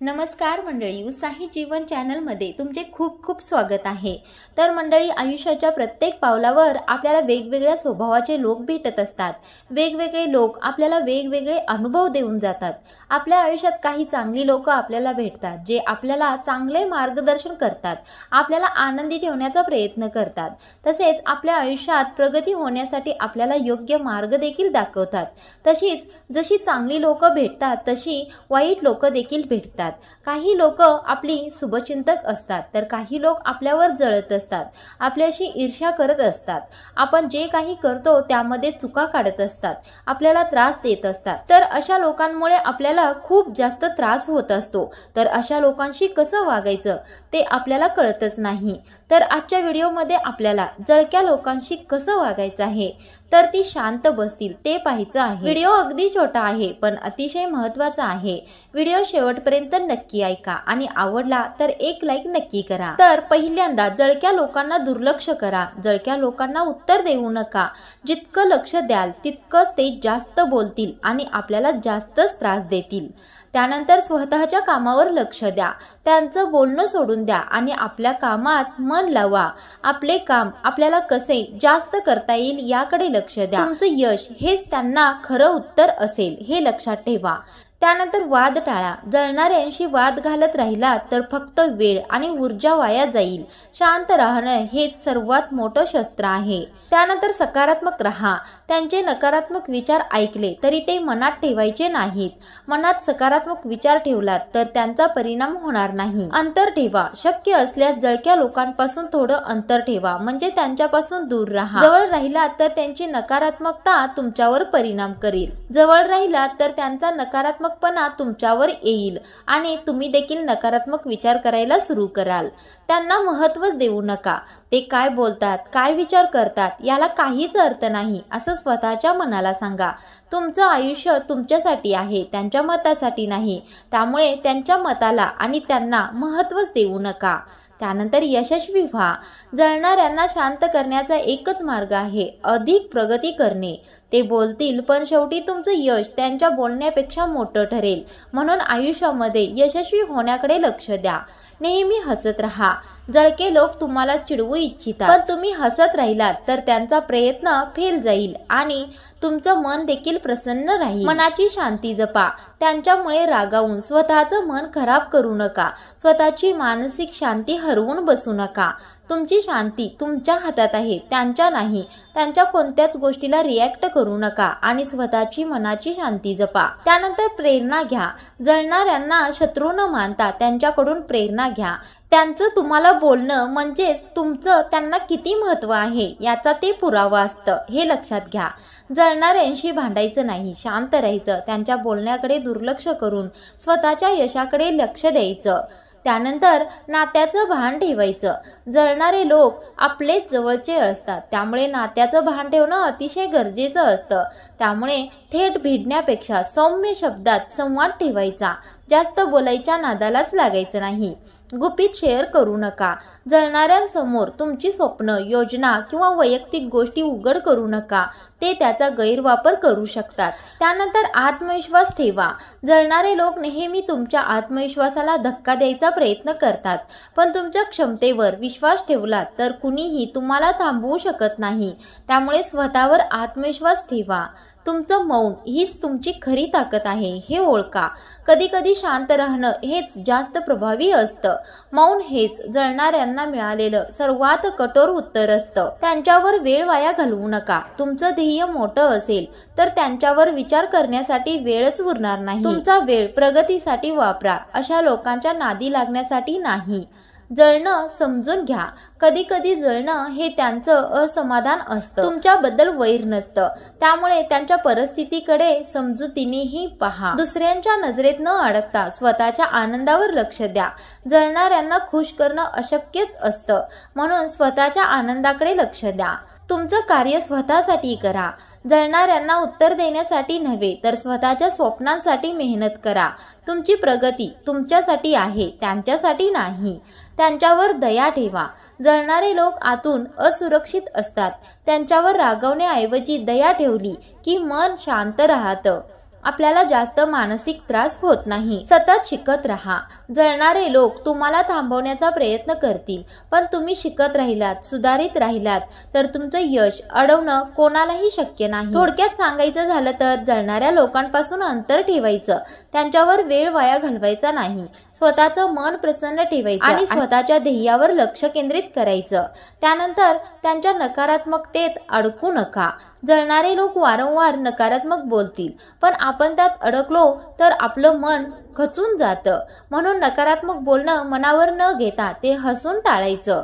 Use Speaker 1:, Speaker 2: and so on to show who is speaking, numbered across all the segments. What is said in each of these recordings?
Speaker 1: नमस्कार मंडळी, उत्साही जीवन चॅनलमध्ये तुमचे खूप खूप स्वागत आहे। तर मंडळी, आयुष्याच्या प्रत्येक पावलावर आपल्याला वेगवेगळ्या स्वभावाचे लोक भेटत असतात। वेगवेगळे लोक आपल्याला वेगवेगळे अनुभव देऊन जातात। आपल्या आयुष्यात काही चांगली लोक आपल्याला भेटतात, जे आपल्याला चांगले मार्गदर्शन करतात, आपल्याला आनंदी ठेवण्याचा प्रयत्न करतात। तसेच आपल्या आयुष्यात प्रगती होण्यासाठी आपल्याला योग्य मार्ग देखील दाखवतात। तशीच जशी चांगली लोक भेटतात, तशी वाईट लोक देखील भेटतात। काही लोक आपली शुभचिंतक असतात, तर काही लोक आपल्यावर जळत असतात, आपल्याशी ईर्ष्या करत असतात, आपण जे काही करतो त्यामध्ये चुका काढत असतात, आपल्याला त्रास देत असतात। तर अशा लोकांमुळे आपल्याला खूप जास्त त्रास होत असतो। तर अशा लोकांशी कसं वागायचं ते आपल्याला कळतच नाही। तर आजच्या व्हिडिओमध्ये आपल्याला जळक्या लोकांशी कसं वागायचं आहे, तर ती शांत बसतील ते पाहायचं आहे। व्हिडिओ अगदी छोटा आहे पण अतिशय महत्त्वाचा आहे। व्हिडिओ शेवटपर्यंत नक्की ऐका आणि आवडला तर एक लाईक नक्की करा। तर पहिल्यांदा जळक्या लोकांना दुर्लक्ष करा, जळक्या लोकांना उत्तर देऊ नका। जितकं लक्ष द्याल तितकंच ते जास्त बोलतील आणि आपल्याला जास्तच त्रास देतील। त्यानंतर स्वतःच्या कामावर लक्ष द्या, त्यांचं बोलणं सोडून द्या आणि आपल्या कामात मन लावा। आपले काम आपल्याला कसे जास्त करता येईल याकडे लक्ष द्या। तुमचं यश हेच त्यांना खरं उत्तर असेल हे लक्षात ठेवा। त्यानंतर वाद टाळा, जळणाऱ्यांशी वाद घालत राहिला तर फक्त वेळ आणि ऊर्जा वाया जाईल। शांत राहणं हेच सर्वात मोठं शस्त्र आहे। त्यानंतर सकारात्मक राहा, त्यांचे नकारात्मक विचार ऐकले तरी ते मनात ठेवायचे नाहीत। मनात सकारात्मक विचार ठेवलात तर त्यांचा परिणाम होणार नाही। अंतर ठेवा, शक्य असल्यास जळक्या लोकांपासून थोडं अंतर ठेवा, म्हणजे त्यांच्यापासून दूर राहा। जवळ राहिलात तर त्यांची नकारात्मकता तुमच्यावर परिणाम करेल, जवळ राहिलात तर त्यांचा नकारात्मकपणा तुमच्यावर येईल आणि तुम्ही देखील नकारात्मक विचार करायला सुरू कराल। त्यांना महत्त्वच देऊ नका, ते काय बोलतात, काय विचार करतात याला काहीच अर्थ नाही असं स्वतःच्या मनाला सांगा। तुमचं आयुष्य तुमच्यासाठी आहे, त्यांच्या मतासाठी नाही। त्यामुळे त्यांच्या मताला आणि त्यांना महत्त्वच देऊ नका। त्यानंतर यशस्वी व्हा, जळणाऱ्यांना शांत करण्याचा एकच मार्ग आहे, अधिक प्रगती करणे। ते बोलतील पण शेवटी तुमचं यश त्यांच्या बोलण्यापेक्षा मोठं ठरेल। म्हणून आयुष्यामध्ये यशस्वी होण्याकडे लक्ष द्या, नेहमी हसत राहा। जळके लोक तुम्हाला चिडवू इच्छितात, पण तुम्ही हसत राहिलात तर त्यांचा प्रयत्न फेल जाईल आणि तुमचं मन देखील प्रसन्न राहील। मनाची शांती जपा, त्यांच्यामुळे रागावून स्वतःचं मन खराब करू नका। स्वतःची मानसिक शांती हरवून बसू नका। तुमची शांती तुमच्या हातात आहे, त्यांच्या नाही। त्यांच्या कोणत्याच गोष्टीला रिॲक्ट करू नका आणि स्वतःची मनाची शांती जपा। त्यानंतर प्रेरणा घ्या, जळणाऱ्यांना शत्रू न मानता त्यांच्याकडून प्रेरणा घ्या। त्यांचं तुम्हाला बोलणं म्हणजेच तुमचं त्यांना किती महत्त्व आहे याचा ते पुरावा असतं, हे लक्षात घ्या। जळणाऱ्यांशी भांडायचं नाही, शांत राहायचं, त्यांच्या बोलण्याकडे दुर्लक्ष करून स्वतःच्या यशाकडे लक्ष द्यायचं। त्यानंतर नात्याचं भान ठेवायचं, जळणारे लोक आपलेच जवळचे असतात, त्यामुळे नात्याचं भान ठेवणं अतिशय गरजेचं असतं। त्यामुळे थेट भिडण्यापेक्षा सौम्य शब्दात संवाद ठेवायचा, जास्त बोलायच्या नादालाच लागायचं नाही। गुपित शेअर करू नका, जळणाऱ्यांसमोर तुमची स्वप्न, योजना किंवा वैयक्तिक गोष्टी उघड करू नका, ते त्याचा गैरवापर करू शकतात। त्यानंतर आत्मविश्वास ठेवा, जळणारे लोक नेहमी तुमच्या आत्मविश्वासाला धक्का द्यायचा प्रयत्न करतात, पण तुमच्या क्षमतेवर विश्वास ठेवलात तर कुणीही तुम्हाला थांबवू शकत नाही। त्यामुळे स्वतःवर आत्मविश्वास ठेवा। तुमचं मौन हीच तुमची खरी ताकद आहे, हे ओळखा। कधी कधी शांत राहणं हेच जास्त प्रभावी असतं। मौन हेच जळणाऱ्यांना मिळालेलं सर्वात कठोर उत्तर असतं। त्यांच्यावर वेळ वाया घालवू नका, तुमचं ध्येय मोठं असेल तर त्यांच्यावर विचार करण्यासाठी वेळच उरणार नाही। तुमचा वेळ प्रगतीसाठी वापरा, अशा लोकांच्या नादी लागण्यासाठी नाही। जळणं समजून घ्या, कधी कधी जळणं हे त्यांचं असमाधान असतं, तुमच्याबद्दल वैर नसतं। त्यामुळे त्यांच्या परिस्थितीकडे समजुतीनेही पहा। दुसऱ्यांच्या नजरेत न अडकता स्वतःच्या आनंदावर लक्ष द्या। जळणाऱ्यांना खुश करणं अशक्यच असतं, म्हणून स्वतःच्या आनंदाकडे लक्ष द्या। तुमचं कार्य स्वतःसाठी करा, जळणाऱ्यांना उत्तर देण्यासाठी नव्हे तर स्वतःच्या स्वप्नांसाठी मेहनत करा। तुमची प्रगती तुमच्यासाठी आहे, त्यांच्यासाठी नाही। त्यांच्यावर दया ठेवा, जळणारे लोक आतून असुरक्षित असतात, त्यांच्यावर रागवण्याऐवजी दया ठेवली की मन शांत राहतं। आपल्याला जास्त मानसिक त्रास होत नाही। सतत शिकत राहा। जळणारे लोक तुम्हाला थांबवण्याचा प्रयत्न करतील, पण तुम्ही शिकत राहिलात, सुधारित राहिलात तर तुमचं यश अडवणं कोणालाही शक्य नाही। थोडक्यात सांगायचं झालं तर जळणाऱ्या लोकांपासून अंतर ठेवायचं, त्यांच्यावर वेळ वाया घालवायचा नाही, स्वतःचं मन प्रसन्न ठेवायचं आणि स्वतःच्या ध्येयावर लक्ष केंद्रित करायचं। त्यानंतर त्यांच्या नकारात्मकतेत अडकू नका। जळणारे लोक वारंवार नकारात्मक बोलतील, पण आपण त्यात अडकलो तर आपलं मन खचून जातं। म्हणून नकारात्मक बोलणं मनावर न घेता ते हसून टाळायचं।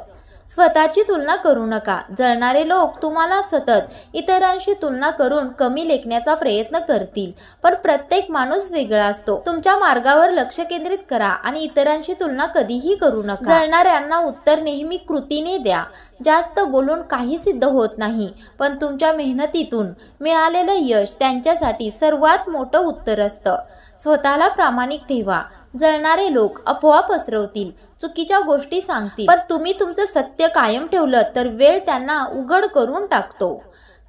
Speaker 1: स्वतःची तुलना करू नका। जळणारे लोक तुम्हाला सतत इतरांशी तुलना करून कमी लेखण्याचा प्रयत्न करतील, पण प्रत्येक माणूस वेगळा असतो। तुमच्या मार्गावर लक्ष केंद्रित करा आणि इतरांशी तुलना कधीही करू नका। जळणाऱ्यांना उत्तर नेहमी कृतीने द्या। जास्त बोलून काही सिद्ध होत नाही, पण तुमच्या मेहनतीतून मिळालेलं यश त्यांच्यासाठी सर्वात मोठं उत्तर असतं। स्वतःला प्रामाणिक ठेवा। जळणारे लोक अफवा पसरवतील, चुकीच्या गोष्टी सांगतील, पण तुम्ही तुमचं सत्य कायम ठेवलं तर वेळ त्यांना उघड करून टाकतो।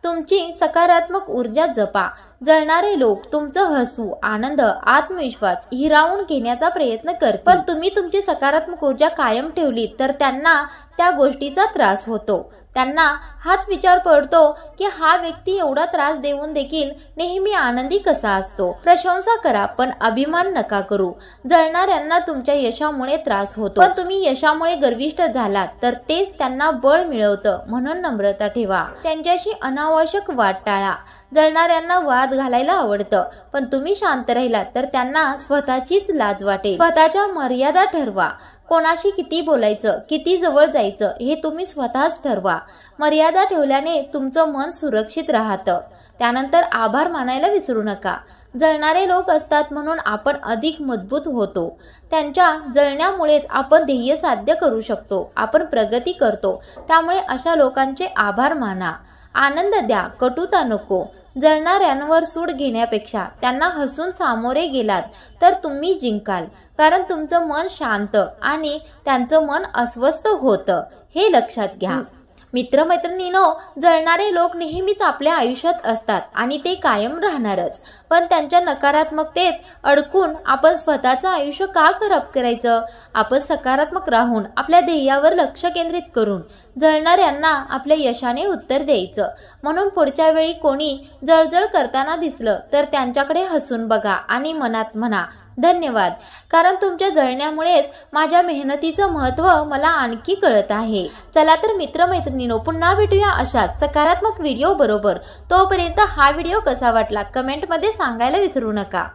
Speaker 1: तुमची सकारात्मक ऊर्जा जपा। जळणारे लोक तुमचं हसू, आनंद, आत्मविश्वास हिरावून घेण्याचा प्रयत्न करतील, पण तुम्ही तुमची सकारात्मक ऊर्जा कायम ठेवली तर त्यांना त्या गोष्टीचा त्रास होतो। त्यांना हाच विचार पडतो की हा व्यक्ती एवढा त्रास देऊन देखील नेहमी आनंदी कसा असतो। प्रशंसा करा, पण अभिमान नका करू। जळणाऱ्यांना तुमच्या यशामुळे त्रास होतो, पण तुम्ही यशामुळे गर्विष्ठ झालात तर तेच त्यांना बळ मिळवतं। म्हणून नम्रता ठेवा। त्यांच्याशी अनावश्यक वाद टाळा। जळणाऱ्यांना वाद घालायला आवडतं, पण तुम्ही शांत राहिलात तर त्यांना स्वतःचीच लाज वाटेल। स्वतःच्या मर्यादा ठरवा। कोणाशी किती बोलायचं, किती जवळ जायचं हे तुम्ही स्वतःच ठरवा। मर्यादा ठेवल्याने तुमचं मन सुरक्षित राहतं। त्यानंतर आभार मानायला विसरू नका। जळणारे लोक असतात म्हणून आपण अधिक मजबूत होतो। त्यांच्या जळण्यामुळेच आपण ध्येय साध्य करू शकतो, आपण प्रगती करतो। त्यामुळे अशा लोकांचे आभार माना। आनंद द्या, कटुता नको। जळणाऱ्यांवर सूड घेण्यापेक्षा त्यांना हसून सामोरे गेलात तर तुम्ही जिंकाल, कारण तुमचं मन शांत आणि त्यांचं मन अस्वस्थ होतं, हे लक्षात घ्या। मित्रमैत्रिणींनो, जळणारे लोक नेहमीच आपल्या आयुष्यात असतात आणि ते कायम राहणारच, पण त्यांच्या नकारात्मकतेत अडकून आपण स्वतःचं आयुष्य का खराब करायचं? आपण सकारात्मक राहून आपल्या ध्येयावर लक्ष केंद्रित करून जळणाऱ्यांना आपल्या यशाने उत्तर द्यायचं। म्हणून पुढच्या वेळी कोणी जळजळ करताना दिसलं तर त्यांच्याकडे हसून बघा आणि मनात म्हणा, धन्यवाद, कारण तुमच्या जळण्यामुळेच माझ्या मेहनतीचं महत्त्व मला आणखी कळत आहे। चला तर मित्रमैत्रिणींनो, पुन्हा भेटूया अशाच सकारात्मक व्हिडिओ बरोबर। तोपर्यंत हा व्हिडिओ कसा वाटला कमेंटमध्ये सांगायला विसरू नका।